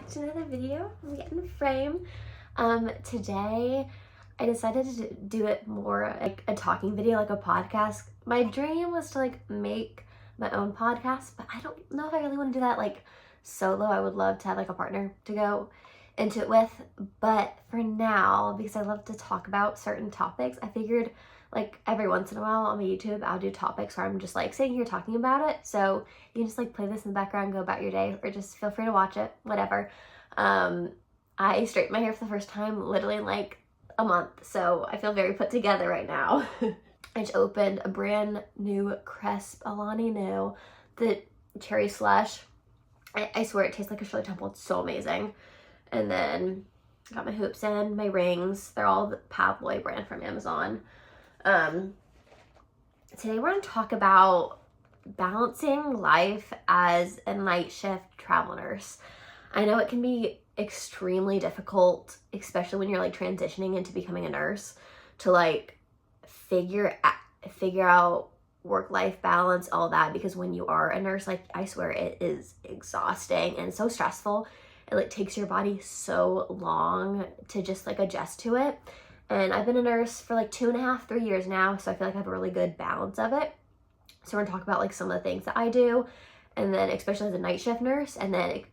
to another video. I'm getting the frame. Today I decided to do it more like a talking video, like a podcast. My dream was to like make my own podcast, but I don't know if I really want to do that like solo. I would love to have like a partner to go into it with, but for now, because I love to talk about certain topics, I figured like every once in a while on my YouTube I'll do topics where I'm just like sitting here talking about it, so you can just like play this in the background, go about your day, or just feel free to watch it, whatever. I straightened my hair for the first time literally in like a month, so I feel very put together right now. I just opened a brand new Cresp Alani Nu, the cherry slush. I swear it tastes like a Shirley Temple. It's so amazing. And then I got my hoops in, my rings. They're all the Pavloy brand from Amazon. Today we're going to talk about balancing life as a night shift travel nurse. I know it can be extremely difficult, especially when you're like transitioning into becoming a nurse, to like figure out work-life balance, all that, because when you are a nurse, like I swear it is exhausting and so stressful. It like takes your body so long to just like adjust to it. And I've been a nurse for like 2.5, 3 years now, so I feel like I have a really good balance of it. So we're gonna talk about like some of the things that I do, and then especially as a night shift nurse, and then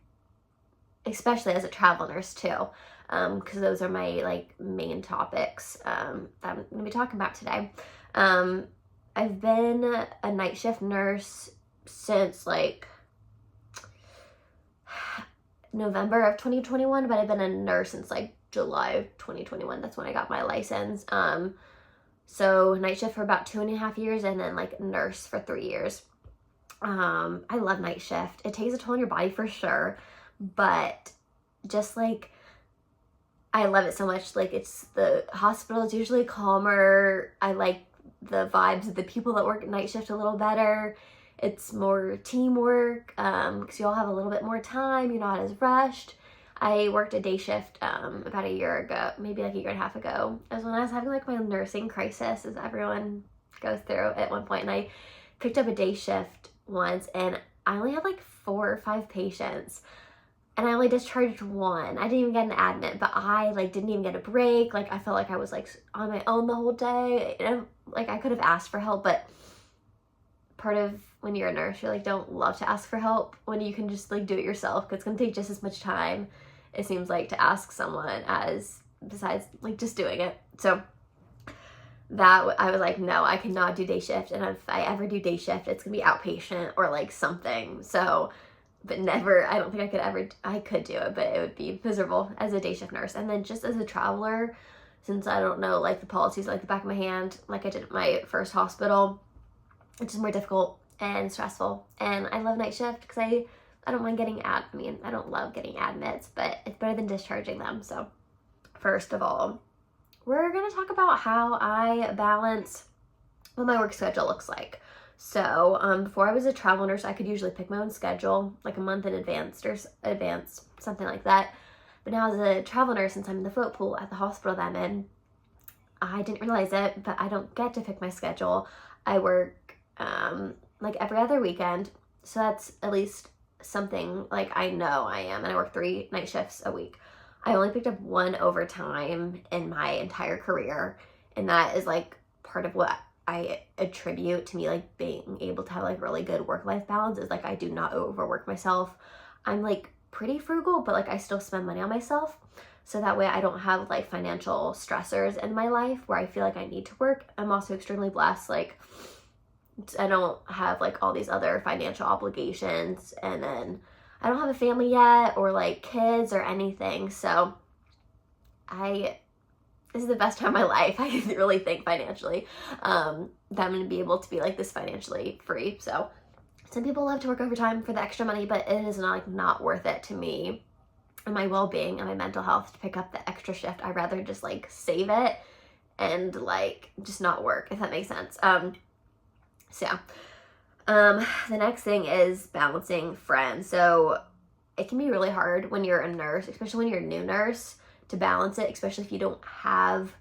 especially as a travel nurse too, because those are my like main topics that I'm gonna be talking about today. I've been a night shift nurse since like November of 2021, but I've been a nurse since like July of 2021. That's when I got my license. So night shift for about 2.5 years, and then like nurse for 3 years. I love night shift. It takes a toll on your body for sure, but just like I love it so much. Like the hospital is usually calmer. I like the vibes of the people that work at night shift a little better. It's more teamwork, because you all have a little bit more time. You're not as rushed. I worked a day shift about a year ago, maybe like a year and a half ago. It was when I was having like my nursing crisis, as everyone goes through at one point, and I picked up a day shift once, and I only had like 4 or 5 patients, and I only discharged 1. I didn't even get an admit, but I like didn't even get a break. Like I felt like I was like on my own the whole day. And like I could have asked for help, but part of when you're a nurse, you like don't love to ask for help when you can just like do it yourself, because it's gonna take just as much time, it seems like, to ask someone as besides like just doing it. So that I was like, no, I cannot do day shift, and if I ever do day shift, it's gonna be outpatient or like something. So but never, I don't think I could do it, but it would be miserable as a day shift nurse. And then just as a traveler, since I don't know like the policies like the back of my hand, like I did at my first hospital, it's just more difficult and stressful. And I love night shift because I don't mind getting I don't love getting admits, but it's better than discharging them. So first of all, we're going to talk about how I balance what my work schedule looks like. So before I was a travel nurse, I could usually pick my own schedule like a month in advance or something like that. But now as a travel nurse, since I'm in the float pool at the hospital that I'm in, I didn't realize it, but I don't get to pick my schedule. I work like every other weekend, so that's at least something like I know I am, and I work 3 night shifts a week. I only picked up 1 overtime in my entire career, and that is like part of what I attribute to me like being able to have like really good work-life balance, is like I do not overwork myself. I'm like pretty frugal, but like I still spend money on myself, so that way I don't have like financial stressors in my life where I feel like I need to work. I'm also extremely blessed, like I don't have like all these other financial obligations, and then I don't have a family yet or like kids or anything. So this is the best time of my life. I really think financially, that I'm going to be able to be like this financially free. So some people love to work overtime for the extra money, but it is not worth it to me and my well-being and my mental health to pick up the extra shift. I'd rather just like save it and like just not work, if that makes sense. So the next thing is balancing friends. So it can be really hard when you're a nurse, especially when you're a new nurse, to balance it, especially if you don't have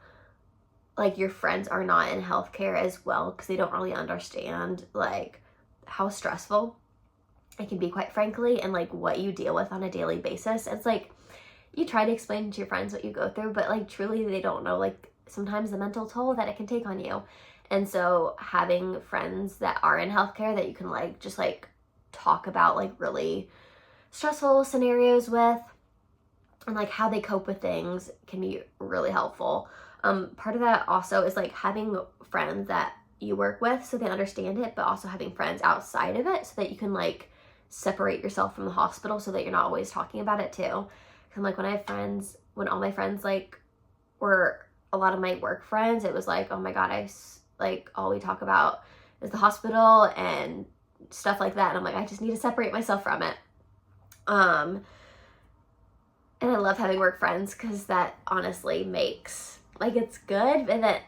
like your friends are not in healthcare as well, because they don't really understand like how stressful it can be, quite frankly, and like what you deal with on a daily basis. It's like you try to explain to your friends what you go through, but like truly they don't know like sometimes the mental toll that it can take on you. And so having friends that are in healthcare that you can like just like talk about like really stressful scenarios with and like how they cope with things can be really helpful. Part of that also is like having friends that you work with so they understand it, but also having friends outside of it so that you can like separate yourself from the hospital so that you're not always talking about it too. And like when I have friends, when all my friends like were a lot of my work friends, it was like, oh my God, like all we talk about is the hospital and stuff like that. And I'm like, I just need to separate myself from it. And I love having work friends because that honestly makes, like, it's good, and that,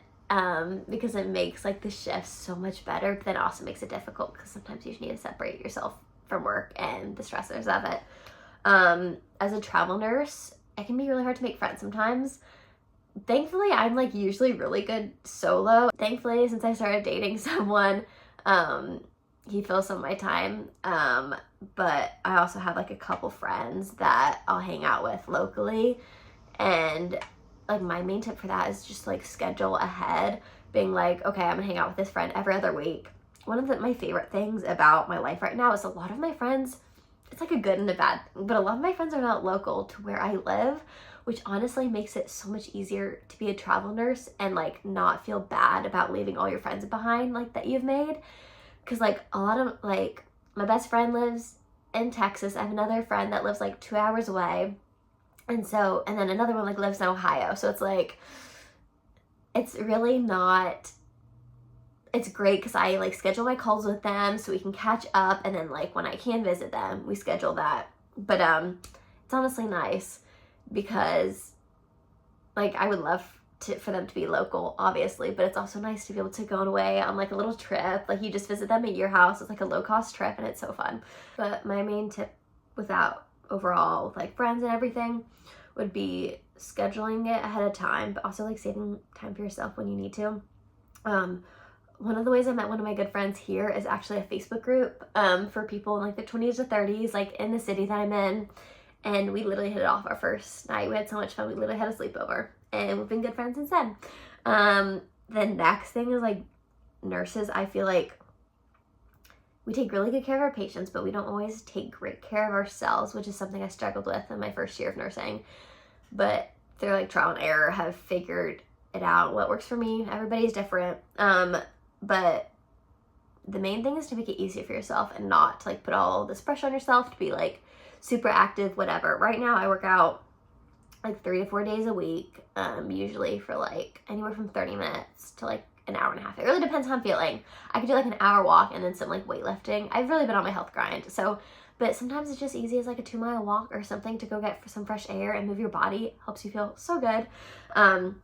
because it makes, like, the shifts so much better, but then it also makes it difficult because sometimes you just need to separate yourself from work and the stressors of it. As a travel nurse, it can be really hard to make friends sometimes. Thankfully, I'm, like, usually really good solo. Thankfully, since I started dating someone, he fills some of my time, but I also have like a couple friends that I'll hang out with locally, and like my main tip for that is just like schedule ahead, being like, okay, I'm gonna hang out with this friend every other week. One of my favorite things about my life right now is a lot of my friends, it's like a good and a bad thing, but a lot of my friends are not local to where I live, which honestly makes it so much easier to be a travel nurse and like not feel bad about leaving all your friends behind like that you've made. Because like a lot of like my best friend lives in Texas. I have another friend that lives like 2 hours away, and then another one like lives in Ohio. So it's like, it's really not, it's great because I like schedule my calls with them so we can catch up, and then like when I can visit them we schedule that. But it's honestly nice because like I would love for them to be local, obviously, but it's also nice to be able to go away on like a little trip. Like you just visit them at your house. It's like a low-cost trip and it's so fun. But my main tip without overall like friends and everything would be scheduling it ahead of time, but also like saving time for yourself when you need to. One of the ways I met one of my good friends here is actually a Facebook group for people in like the 20s to 30s, like in the city that I'm in. And we literally hit it off our first night. We had so much fun. We literally had a sleepover. And we've been good friends since then. The next thing is like nurses. I feel like we take really good care of our patients, but we don't always take great care of ourselves, which is something I struggled with in my first year of nursing. But through like trial and error, have figured it out, what works for me. Everybody's different. But the main thing is to make it easier for yourself and not to like put all this pressure on yourself to be like super active, whatever. Right now I work out like 3 to 4 days a week, usually for like anywhere from 30 minutes to like an hour and a half. It really depends how I'm feeling. I could do like an hour walk and then some like weightlifting. I've really been on my health grind. So, but sometimes it's just easy as like a 2-mile walk or something to go get some fresh air and move your body. Helps you feel so good. And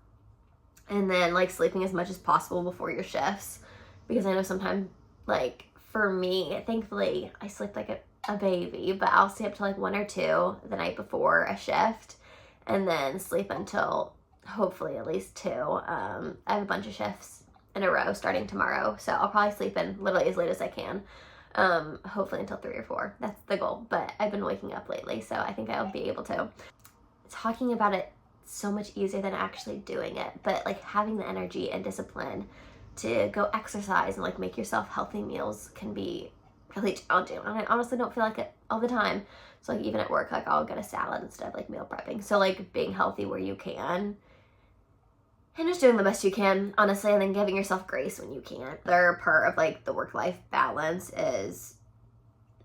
then like sleeping as much as possible before your shifts, because I know sometimes like for me, thankfully I sleep like a baby, but I'll stay up till like 1 or 2 the night before a shift and then sleep until hopefully at least 2. I have a bunch of shifts in a row starting tomorrow, so I'll probably sleep in literally as late as I can, hopefully until 3 or 4. That's the goal, but I've been waking up lately, so I think I'll be able to. Talking about it so much easier than actually doing it, but like having the energy and discipline to go exercise and like make yourself healthy meals can be really challenging, and I honestly don't feel like it all the time. So like even at work, like I'll get a salad instead of like meal prepping. So like being healthy where you can and just doing the best you can, honestly, and then giving yourself grace when you can't. The other part of like the work-life balance is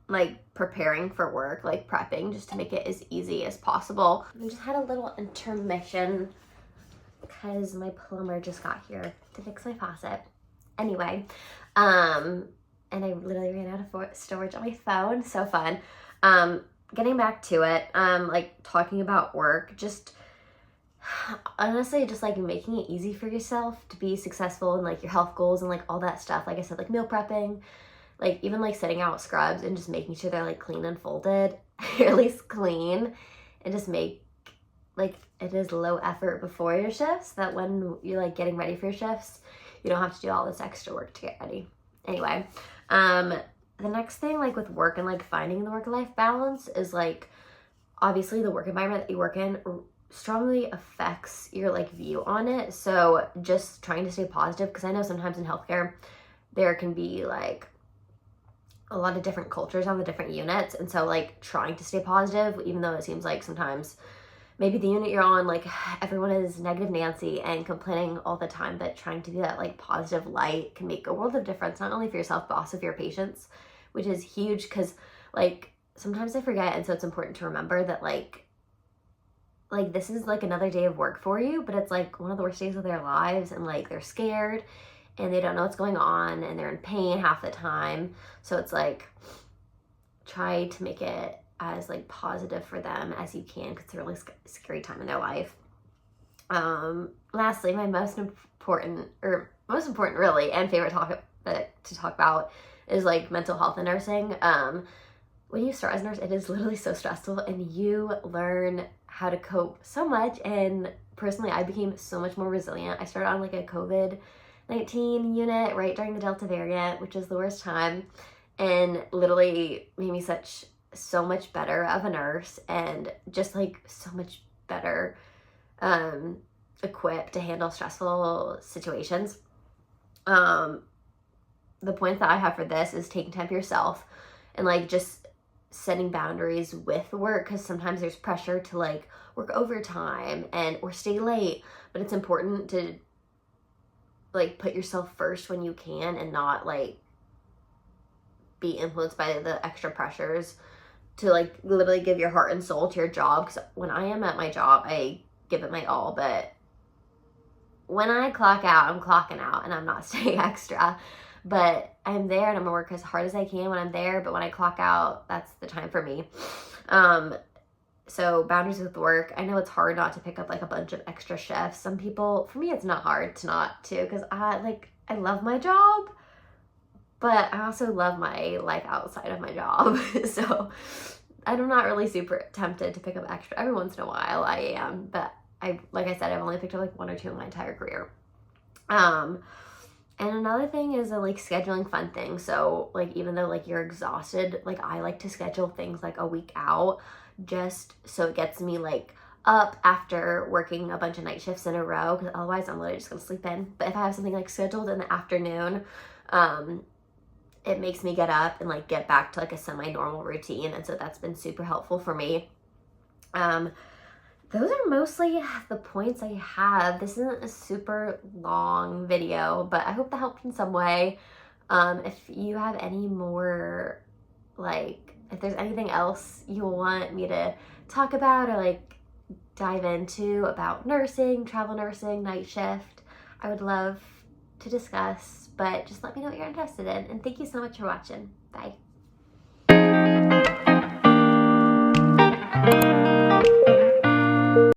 like preparing for work, like prepping just to make it as easy as possible. I just had a little intermission because my plumber just got here to fix my faucet. Anyway, and I literally ran out of storage on my phone. So fun. Getting back to it, like talking about work, just honestly just like making it easy for yourself to be successful in like your health goals and like all that stuff. Like I said, like meal prepping, like even like setting out scrubs and just making sure they're like clean and folded, or at least clean, and just make like it is low effort before your shifts, that when you're like getting ready for your shifts, you don't have to do all this extra work to get ready. Anyway, the next thing, like with work and like finding the work-life balance is like, obviously the work environment that you work in strongly affects your like view on it. So just trying to stay positive, because I know sometimes in healthcare there can be like a lot of different cultures on the different units, and so like trying to stay positive, even though it seems like sometimes maybe the unit you're on, like everyone is negative Nancy and complaining all the time, but trying to be that like positive light can make a world of difference, not only for yourself but also for your patients, which is huge. Because like sometimes I forget, and so it's important to remember that like this is like another day of work for you, but it's like one of the worst days of their lives, and like they're scared and they don't know what's going on and they're in pain half the time. So it's like, try to make it as like positive for them as you can, because it's a really scary time in their life. Lastly, my most important really, and favorite topic to talk about is like mental health in nursing. When you start as a nurse, it is literally so stressful, and you learn how to cope so much. And personally, I became so much more resilient. I started on like a COVID-19 unit right during the Delta variant, which is the worst time, and literally made me so much better of a nurse, and just like so much better equipped to handle stressful situations. The point that I have for this is taking time for yourself, and like just setting boundaries with work, because sometimes there's pressure to like work overtime or stay late, but it's important to like put yourself first when you can, and not like be influenced by the extra pressures to like literally give your heart and soul to your job. Because when I am at my job, I give it my all, but when I clock out, I'm clocking out, and I'm not staying extra. But I'm there, and I'm gonna work as hard as I can when I'm there, but when I clock out, that's the time for me. So boundaries with work. I know it's hard not to pick up like a bunch of extra shifts. Some people, for me, it's not hard to not to, because I love my job, but I also love my life outside of my job. So I'm not really super tempted to pick up extra. Every once in a while I am, but like I said, I've only picked up like 1 or 2 in my entire career. And another thing is like scheduling fun things. So like, even though like you're exhausted, like I like to schedule things like a week out, just so it gets me like up after working a bunch of night shifts in a row, because otherwise I'm literally just gonna sleep in. But if I have something like scheduled in the afternoon, it makes me get up and like get back to like a semi-normal routine, and so that's been super helpful for me. Those are mostly the points I have. This isn't a super long video, but I hope that helped in some way. If you have any more, like, if there's anything else you want me to talk about or like dive into about nursing, travel nursing, night shift, I would love to discuss, but just let me know what you're interested in. And thank you so much for watching. Bye.